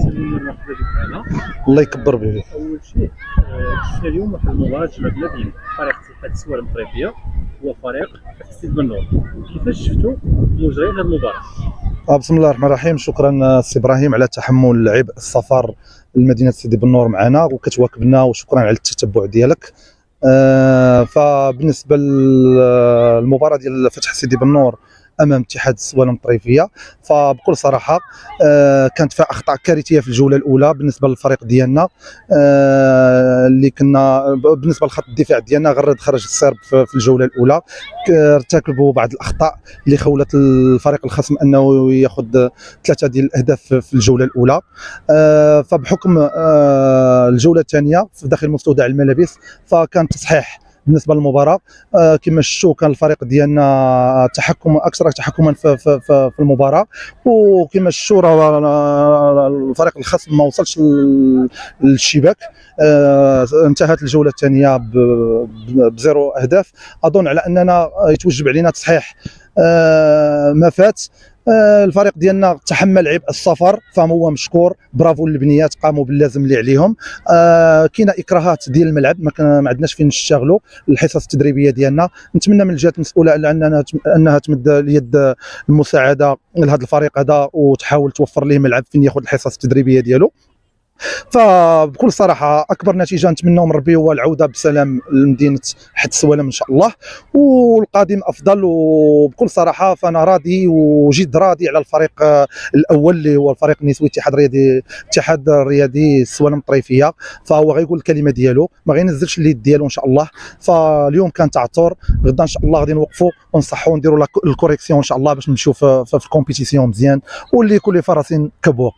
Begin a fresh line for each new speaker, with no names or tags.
سلمنا مرحبا بك معنا.
الله يكبر به.
اول شيء شفنا اليوم واحد المباراه جمعتنا بين فريق اتحاد السوالم الطريفيه وفريق سيد بنور. كيفاش شفتوا مجريات هذه المباراه؟
بسم الله الرحمن الرحيم. شكرا سي ابراهيم على تحمل عبء السفر لمدينه سيدي بنور معنا وكتواكبنا، وشكرا على التتبع ديالك. فبالنسبه للمباراه ديال فتح سيدي بنور امام اتحاد السوالم الطريفيه، فبكل صراحه كانت فيها اخطاء كارثيه في الجوله الاولى بالنسبه للفريق ديالنا. اللي كنا بالنسبه لخط الدفاع ديالنا غرد خرج السرب في الجوله الاولى، ارتكبوا بعض الاخطاء اللي خولت الفريق الخصم انه ياخذ 3 ديال الاهداف في الجوله الاولى. فبحكم الجوله الثانيه في داخل مستودع الملابس فكان تصحيح بالنسبه للمباراه. كما شفتوا كان الفريق ديالنا اكثر تحكما في المباراه، وكما شفتوا راه الفريق الخصم ما وصلش للشباك. انتهت الجوله الثانيه بزيرو اهداف. اظن على اننا يتوجب علينا تصحيح ما فات. الفريق ديالنا تحمل عبء السفر فهو مشكور، برافو للبنيات قاموا باللازم اللي عليهم. كاينه اكراهات ديال الملعب ما عندناش فين نشتغلوا الحصص التدريبيه ديالنا. نتمنى من الجهات المسؤوله انها تمد اليد المساعده لهذا الفريق هذا وتحاول توفر ليه ملعب فين ياخذ الحصص التدريبيه ديالو. فبكل صراحه اكبر نتيجه نتمناو من ربي هو العوده بسلام لمدينه حد السوالم ان شاء الله، والقادم افضل. وبكل صراحه فانا راضي وجد راضي على الفريق الاول اللي هو الفريق النسوي اتحاد الرياضي السوالم الطريفيه. فهو غيقول الكلمه ديالو، ما غينزلش اليد ديالو ان شاء الله. فاليوم كان تعثر، غدا ان شاء الله غادي نوقفوا ونصحوا ونديروا الكوريكسيون ان شاء الله باش نمشيو في الكومبيتيسيون مزيان واللي كل فرس كبوه.